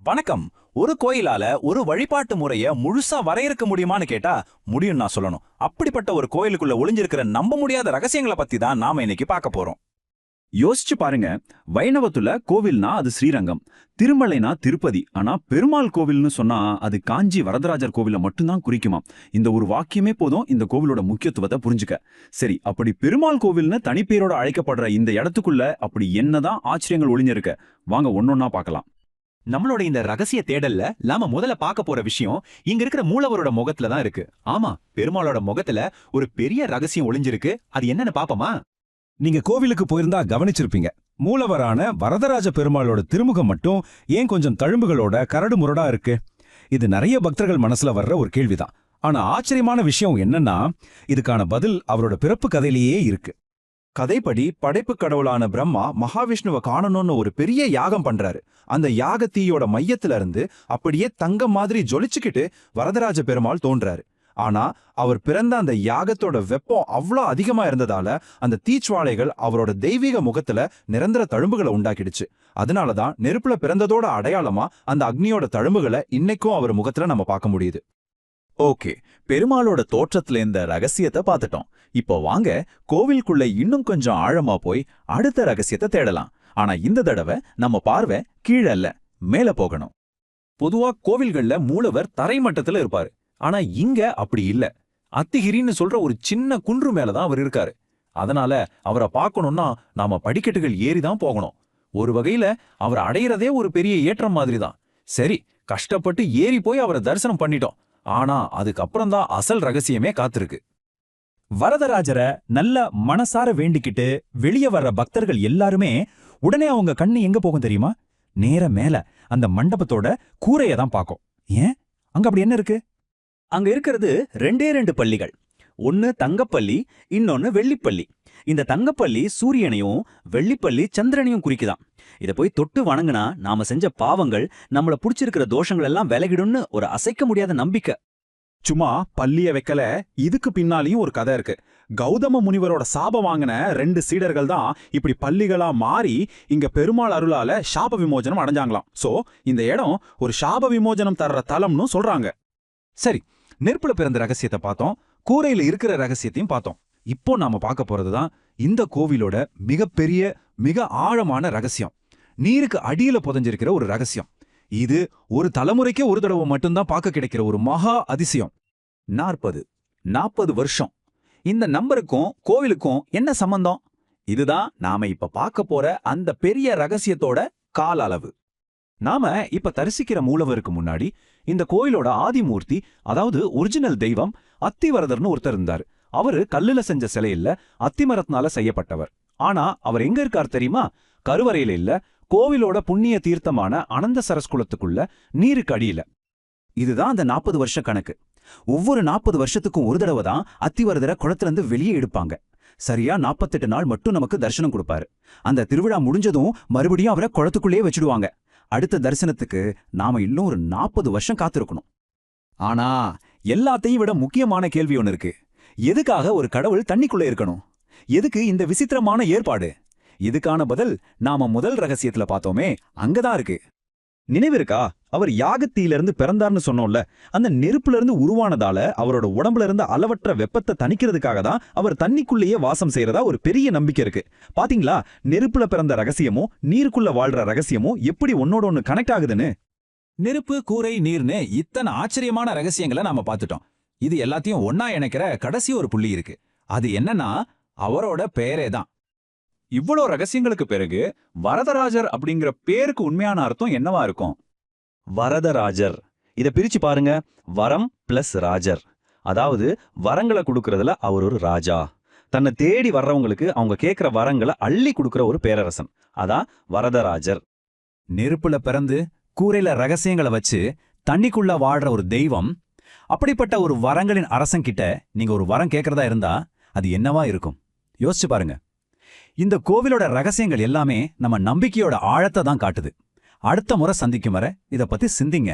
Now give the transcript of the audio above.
வணக்கம். ஒரு கோயிலால ஒரு வழிபாட்டு முறைய முழுசா வரையறுக்க முடியுமான்னு கேட்டா முடியும் நான் சொல்லணும். அப்படிப்பட்ட ஒரு கோயிலுக்குள்ள ஒளிஞ்சிருக்கிற நம்ப முடியாத ரகசியங்களை பத்தி தான் நாம இன்னைக்கு பார்க்க போறோம். யோசிச்சு பாருங்க. வைணவத்துல கோவில்னா அது ஸ்ரீரங்கம், திருமலைனா திருப்பதி. ஆனா பெருமாள் கோவில்னு சொன்னா அது காஞ்சி வரதராஜர் கோவில மட்டும்தான் குறிக்குமா. இந்த ஒரு வாக்கியமே போதும் இந்த கோவிலோட முக்கியத்துவத்தை புரிஞ்சுக்க. சரி, அப்படி பெருமாள் கோவில்னு தனிப்பேரோட அழைக்கப்படுற இந்த இடத்துக்குள்ள அப்படி என்னதான் ஆச்சரியங்கள் ஒளிஞ்சிருக்க, வாங்க ஒன்னொன்னா பார்க்கலாம். நம்மளோட இந்த ரகசிய தேடல்ல நாம முதல்ல பார்க்க போற விஷயம் இங்க இருக்கிற மூலவரோட முகத்துல தான் இருக்கு. ஆமா, பெருமாளோட முகத்துல ஒரு பெரிய ரகசியம் ஒளிஞ்சிருக்கு. அது என்னன்னு பாப்போமா? நீங்க கோவிலுக்கு போயிருந்தா கவனிச்சிருப்பீங்க. மூலவரான வரதராஜ பெருமாளோட திருமுகம் மட்டும் ஏன் கொஞ்சம் தழும்புகளோட கரடு முரடா இருக்கு? இது நிறைய பக்தர்கள் மனசுல வர்ற ஒரு கேள்விதான். ஆனா ஆச்சரியமான விஷயம் என்னன்னா, இதுக்கான பதில் அவரோட பிறப்பு கதையிலேயே இருக்கு. கதைப்படி படைப்பு கடவுளான பிரம்மா மகாவிஷ்ணுவை காணணும்னு ஒரு பெரிய யாகம் பண்றாரு. அந்த யாகத்தீயோட மையத்துல இருந்து அப்படியே தங்கம் மாதிரி ஜொலிச்சுக்கிட்டு வரதராஜ பெருமாள் தோன்றாரு. ஆனா அவர் பிறந்த அந்த யாகத்தோட வெப்பம் அவ்வளோ அதிகமா இருந்ததால அந்த தீச்சுவாலைகள் அவரோட தெய்வீக முகத்துல நிரந்தர தழும்புகளை உண்டாக்கிடுச்சு. அதனாலதான் நெருப்புல பிறந்ததோட அடையாளமா அந்த அக்னியோட தழும்புகளை இன்னைக்கும் அவர் முகத்துல நம்ம பார்க்க முடியுது. ஓகே, பெருமாளோட தோற்றத்துல இந்த ரகசியத்தை பார்த்துட்டோம். இப்போ வாங்க கோவிலுக்குள்ள இன்னும் கொஞ்சம் ஆழமா போய் அடுத்த ரகசியத்தை தேடலாம். ஆனா இந்த தடவை நம்ம பார்வை கீழே அல்ல, மேல போகணும். பொதுவா கோவில்கள்ல மூலவர் தரைமட்டத்துல இருப்பாரு. ஆனா இங்க அப்படி இல்ல. அத்திகிரின்னு சொல்ற ஒரு சின்ன குன்று மேலதான் அவர் இருக்காரு. அதனால அவரை பார்க்கணும்னா நாம படிக்கட்டுகள் ஏறிதான் போகணும். ஒரு வகையில அவர் அடையிறதே ஒரு பெரிய ஏற்றம் மாதிரிதான். சரி, கஷ்டப்பட்டு ஏறி போய் அவரை தரிசனம் பண்ணிட்டோம். ஆனா அதுக்கப்புறம் தான் அசல் ரகசியமே காத்திருக்கு. வரதராஜரை நல்ல மனசார வேண்டிக்கிட்டு வெளியே வர்ற பக்தர்கள் எல்லாருமே உடனே அவங்க கண்ணு எங்க போகும் தெரியுமா? நேர மேல அந்த மண்டபத்தோட கூரையை தான் பார்க்கும். ஏன் அங்க அப்படி என்ன இருக்கு? அங்க இருக்கிறது ரெண்டு பள்ளிகள். ஒன்னு தங்கப்பள்ளி, இன்னொன்னு வெள்ளிப்பள்ளி. இந்த தங்கப்பள்ளி சூரியனையும் வெள்ளிப்பள்ளி சந்திரனையும் குறிக்குதாம். இதை போய் தொட்டு வணங்குனா நாம செஞ்ச பாவங்கள், நம்மள புடிச்சிருக்கிற தோஷங்கள் எல்லாம் விலகிடும்னு ஒரு அசைக்க முடியாத நம்பிக்கை. சும்மா பள்ளிய வைக்கல, இதுக்கு பின்னாலையும் ஒரு கதை இருக்கு. கௌதம முனிவரோட சாபம் வாங்கின 2 சீடர்கள் தான் இப்படி பள்ளிகளா மாறி இங்க பெருமாள் அருளால சாப விமோசனம் அடைஞ்சாங்களாம். சோ இந்த இடம் ஒரு சாப விமோசனம் தர்ற தலம்னு சொல்றாங்க. சரி, நெருப்புல பிறந்த ரகசியத்தை பார்த்தோம், கூரையில இருக்கிற ரகசியத்தையும் பார்த்தோம். இப்போ நாம பார்க்க போறதுதான் இந்த கோவிலோட மிகப்பெரிய மிக ஆழமான ரகசியம். நீருக்கு அடியில புதைஞ்சிருக்கிற ஒரு ரகசியம். இது ஒரு தலைமுறைக்கே ஒரு தடவை மட்டும்தான் பார்க்க கிடைக்கிற ஒரு மகா அதிசயம். 40 வருஷம். இந்த நம்பருக்கும் கோவிலுக்கும் என்ன சம்பந்தம்? இதுதான் நாம இப்ப பார்க்க போற அந்த பெரிய ரகசியத்தோட கால அளவு. நாம இப்ப தரிசிக்கிற மூலவருக்கு முன்னாடி இந்த கோயிலோட ஆதிமூர்த்தி, அதாவது ஒரிஜினல் தெய்வம் அத்திவரதர்னு ஒருத்தர் இருந்தார். அவரு கல்லுல செஞ்ச சிலை இல்ல, அத்திமரத்தினால செய்யப்பட்டவர். ஆனா அவர் எங்க இருக்கார் தெரியுமா? கருவறையில இல்ல, கோவிலோட புண்ணிய தீர்த்தமான அனந்த சரஸ்குலத்துக்குள்ள நீருக்கு அடியில. இதுதான் அந்த 40 வருஷ கணக்கு. ஒவ்வொரு 40 வருஷத்துக்கும் ஒரு தடவை தான் அத்திவரதரை குளத்துல இருந்து வெளியே எடுப்பாங்க. சரியா 48 நாள் மட்டும் நமக்கு தரிசனம் கொடுப்பாரு. அந்த திருவிழா முடிஞ்சதும் மறுபடியும் அவரை குளத்துக்குள்ளேயே வச்சுடுவாங்க. அடுத்த தரிசனத்துக்கு நாம இன்னும் ஒரு 40 வருஷம் காத்திருக்கணும். ஆனா எல்லாத்தையும் விட முக்கியமான கேள்வி ஒண்ணு இருக்கு. எதுக்காக ஒரு கடவுள் தண்ணிக்குள்ள இருக்கணும்? எதுக்கு இந்த விசித்திரமான ஏற்பாடு? இதுக்கான பதில் நாம முதல் ரகசியத்துல பார்த்தோமே, அங்கதான் இருக்கு. நினைவிருக்கா? அவர் யாகத்திலிருந்து பிறந்தார்னு சொன்னோம்ல, அந்த நெருப்புல இருந்து உருவானதால அவரோட உடம்புல இருந்து அளவற்ற வெப்பத்தை தணிக்கிறதுக்காக தான் அவர் தண்ணிக்குள்ளேயே வாசம் செய்யறதா ஒரு பெரிய நம்பிக்கை இருக்கு. பாத்தீங்களா, நெருப்புல பிறந்த ரகசியமும் நீருக்குள்ள வாழ்ற ரகசியமும் எப்படி ஒன்னோட ஒன்னு கனெக்ட் ஆகுதுன்னு. நெருப்பு, கூரை, நீர்னு இத்தனை ஆச்சரியமான ரகசியங்களை நாம பார்த்துட்டோம். இது எல்லாத்தையும் ஒன்னா இணைக்கிற கடைசி ஒரு புள்ளி இருக்கு. அது என்னன்னா அவரோட பெயரே தான். இவ்வளோ ரகசியங்களுக்கு பிறகு வரதராஜர் அப்படிங்கிற பேருக்கு உண்மையான அர்த்தம் என்னவா இருக்கும்? வரதராஜர், இத பிரிச்சு பாருங்க. வரம் பிளஸ் ராஜர். அதாவது வரங்களை கொடுக்கறதுல அவர் ஒரு ராஜா. தன்னை தேடி வர்றவங்களுக்கு அவங்க கேட்கிற வரங்களை அள்ளி கொடுக்கிற ஒரு பேரரசன். அதான் வரதராஜர். நெருப்புல பிறந்து கூரையில ரகசியங்களை வச்சு தண்ணிக்குள்ள வாழ்ற ஒரு தெய்வம். அப்படிப்பட்ட ஒரு வரங்களின் அரசன்கிட்ட நீங்க ஒரு வரம் கேட்கறதா இருந்தா அது என்னவா இருக்கும்? யோசிச்சு பாருங்க. இந்த கோவிலோட ரகசியங்கள் எல்லாமே நம்ம நம்பிக்கையோட ஆழத்தை தான் காட்டுது. அடுத்த முறை சந்திக்கும் வரை இத பத்தி சிந்திங்க.